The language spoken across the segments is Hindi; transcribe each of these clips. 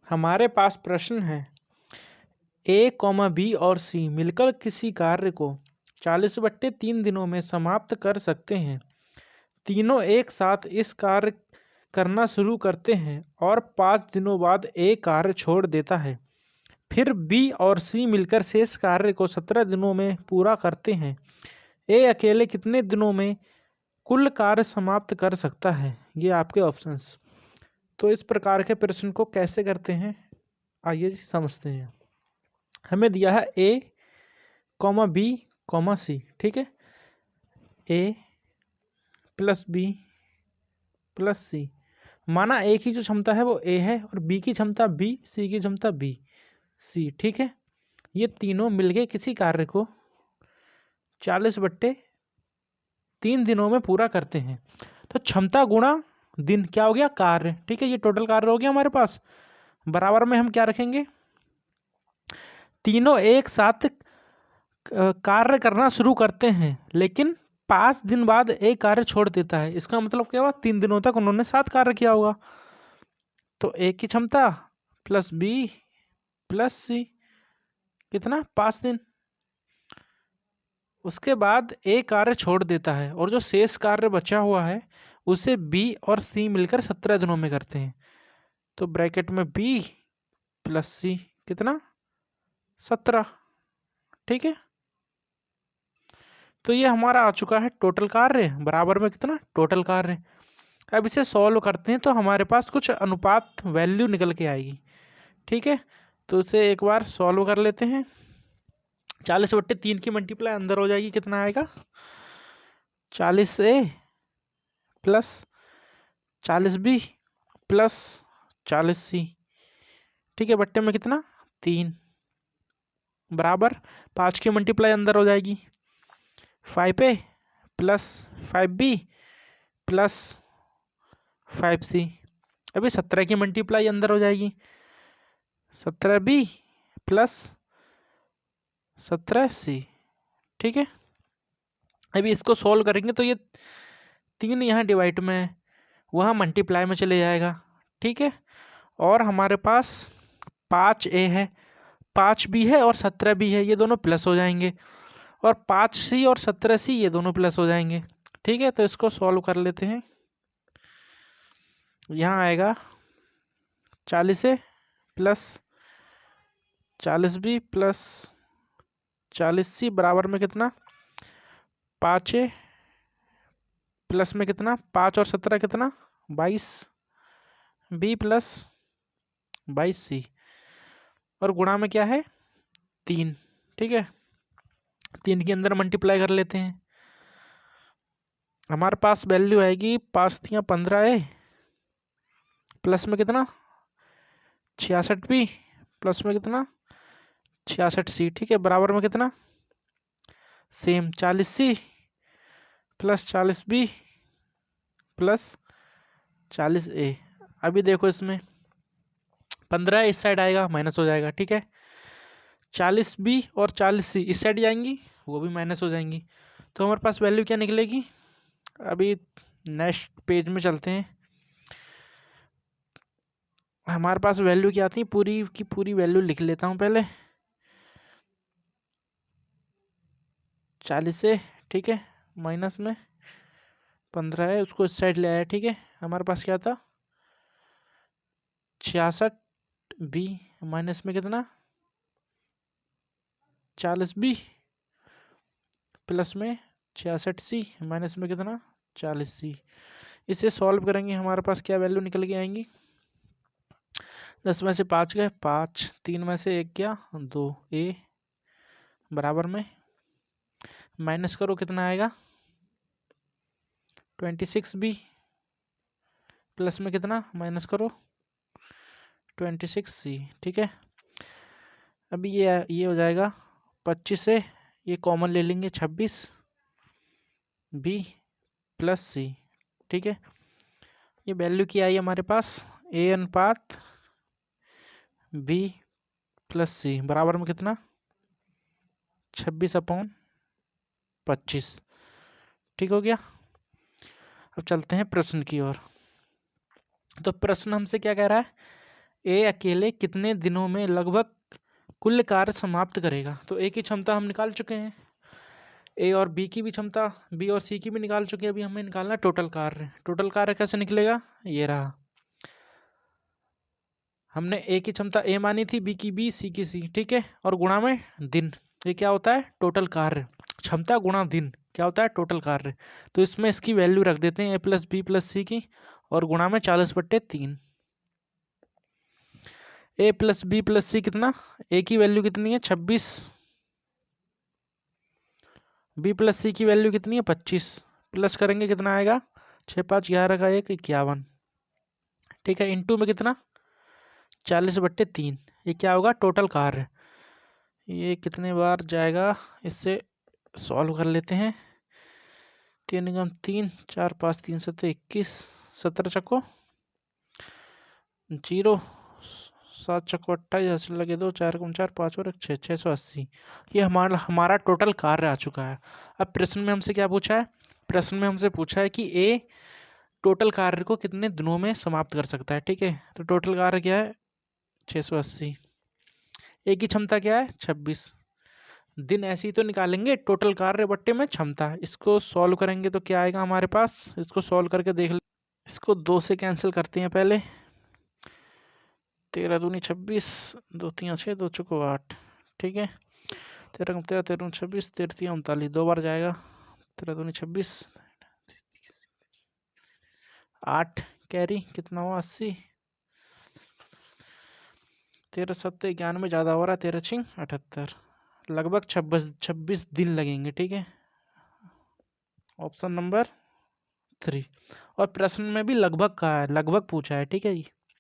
हमारे पास प्रश्न है ए कॉमा बी और सी मिलकर किसी कार्य को 40/3 दिनों में समाप्त कर सकते हैं। तीनों एक साथ इस कार्य करना शुरू करते हैं और 5 दिनों बाद ए कार्य छोड़ देता है। फिर बी और सी मिलकर शेष कार्य को 17 दिनों में पूरा करते हैं। ए अकेले कितने दिनों में कुल कार्य समाप्त कर सकता है? ये आपके ऑप्शंस। तो इस प्रकार के प्रश्न को कैसे करते हैं आइए समझते हैं। हमें दिया है ए कॉमा बी कॉमा सी, ठीक है। ए प्लस बी प्लस सी, माना ए की जो क्षमता है वो ए है और बी की क्षमता बी, सी की क्षमता बी सी, ठीक है। ये तीनों मिलके किसी कार्य को 40/3 दिनों में पूरा करते हैं। तो क्षमता गुणा दिन क्या हो गया? कार्य, ठीक है। ये टोटल कार्य हो गया हमारे पास। बराबर में हम क्या रखेंगे? तीनों एक साथ कार्य करना शुरू करते हैं लेकिन 5 दिन बाद एक कार्य छोड़ देता है। इसका मतलब क्या हुआ? 3 दिनों तक उन्होंने 7 कार्य किया होगा। तो ए की क्षमता प्लस बी प्लस सी कितना? 5 दिन। उसके बाद ए कार्य छोड़ देता है और जो शेष कार्य बचा हुआ है उसे बी और सी मिलकर 17 दिनों में करते हैं। तो ब्रैकेट में बी प्लस सी कितना? 17, ठीक है। तो ये हमारा आ चुका है टोटल कार्य बराबर में कितना? टोटल कार्य। अब इसे सॉल्व करते हैं तो हमारे पास कुछ अनुपात वैल्यू निकल के आएगी, ठीक है। तो इसे एक बार सॉल्व कर लेते हैं। 40/3 की मल्टीप्लाई अंदर हो जाएगी, कितना आएगा? 40A plus 40B plus 40C, ठीक है। बट्टे में कितना? 3 बराबर 5 की मल्टीप्लाई अंदर हो जाएगी। 5A plus 5B plus 5C। अभी 17 की मल्टीप्लाई अंदर हो जाएगी। 17B प्लस 17C, ठीक है। अभी इसको सॉल्व करेंगे तो ये 3 यहाँ डिवाइड में वहाँ मल्टीप्लाई में चले जाएगा, ठीक है। और हमारे पास 5A है, 5B है और 17B है, ये दोनों प्लस हो जाएंगे। और 5C और 17C ये दोनों प्लस हो जाएंगे, ठीक है। तो इसको सॉल्व कर लेते हैं। यहाँ आएगा 40A plus 40B plus 40C बराबर में कितना? 5A प्लस में कितना? 5 और 17 कितना? 22B प्लस 22C और गुणा में क्या है? 3, ठीक है। 3 के अंदर मल्टीप्लाई कर लेते हैं। हमारे पास वैल्यू आएगी 5 या 15A प्लस में कितना? 66B प्लस में कितना? 66C, ठीक है। बराबर में कितना? Same 40C plus 40B plus 40A। अभी देखो इसमें 15 इस साइड आएगा, माइनस हो जाएगा, ठीक है। 40B और 40C इस साइड जाएंगी, वो भी माइनस हो जाएंगी। तो हमारे पास वैल्यू क्या निकलेगी? अभी नेक्स्ट पेज में चलते हैं। हमारे पास वैल्यू क्या आती है? पूरी की पूरी वैल्यू लिख लेता हूँ पहले। 40 से, ठीक है, माइनस में 15 है, उसको इस साइड ले आया, ठीक है। हमारे पास क्या था? 66B माइनस में कितना? 40B प्लस में 66C माइनस में कितना? 40C। इसे सॉल्व करेंगे, हमारे पास क्या वैल्यू निकल के आएंगी? 10 में से 5 गए 5, 3 में से 1 गया 2A बराबर में माइनस करो कितना आएगा? 26B प्लस में कितना? माइनस करो 26C, ठीक है। अभी ये हो जाएगा 25 से, ये कॉमन ले लेंगे 26B प्लस C, ठीक है। ये वैल्यू क्या आई हमारे पास? A अनुपात B प्लस C बराबर में कितना? 26/25, ठीक हो गया। अब चलते हैं प्रश्न की ओर। तो प्रश्न हमसे क्या कह रहा है? ए अकेले कितने दिनों में लगभग कुल कार्य समाप्त करेगा। तो ए की क्षमता हम निकाल चुके हैं, ए और बी की भी क्षमता, बी और सी की भी निकाल चुके हैं। अभी हमें निकालना है टोटल कार्य। टोटल कार्य कैसे निकलेगा, ये रहा। हमने ए की क्षमता ए मानी थी, बी की बी, सी की सी, ठीक है, और गुणा में दिन। ये क्या होता है, टोटल कार्य। क्षमता गुणा दिन क्या होता है, टोटल कार्य। तो इसमें इसकी वैल्यू रख देते हैं, ए प्लस बी प्लस सी की, और गुणा में 40/3। ए प्लस बी प्लस सी कितना, ए की वैल्यू कितनी है 26, बी प्लस सी की वैल्यू कितनी है 25, प्लस करेंगे कितना आएगा 6 5 11 का 1 51, ठीक है, इंटू में कितना 40/3। ये क्या होगा, टोटल कार्य। ये कितने बार जाएगा, इससे सॉल्व कर लेते हैं। 3 × 3 4 5 3 7 21, 17 चक्को 0, 7 चक्को 28, हासिल लगे 2, 4 × 4 5 और 6 680। ये हमारा टोटल कार्य आ चुका है। अब प्रश्न में हमसे क्या पूछा है, प्रश्न में हमसे पूछा है कि ए टोटल कार्य को कितने दिनों में समाप्त कर सकता है, ठीक है। तो टोटल कार्य क्या है 680, ए की क्षमता क्या है 26, दिन ऐसे ही तो निकालेंगे, टोटल कार्य बट्टे में क्षमता। इसको सॉल्व करेंगे तो क्या आएगा हमारे पास, इसको सॉल्व करके देख ले। इसको 2 से कैंसिल करते हैं पहले, 13 दूनी 26, 2 3 6, 2 चौको 8, ठीक है। 13 13 13 26, 13 39, 2 बार जाएगा। 13 दूनी 26, 8 कैरी कितना हुआ 80, 13 7 91 ज़्यादा हो रहा है, 13 6 78, लगभग 26 दिन लगेंगे, ठीक है। Option number 3। और प्रश्न में भी लगभग कहा है, लगभग पूछा है, ठीक है।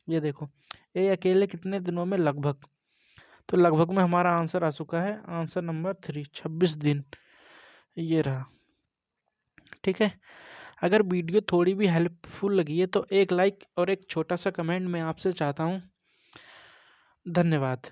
ये देखो, ए अकेले कितने दिनों में लगभग, तो लगभग में हमारा आंसर आ चुका है, आंसर नंबर 3 26 दिन, ये रहा, ठीक है। अगर वीडियो थोड़ी भी हेल्पफुल लगी है तो एक लाइक और एक छोटा सा कमेंट मैं आपसे चाहता हूँ। धन्यवाद।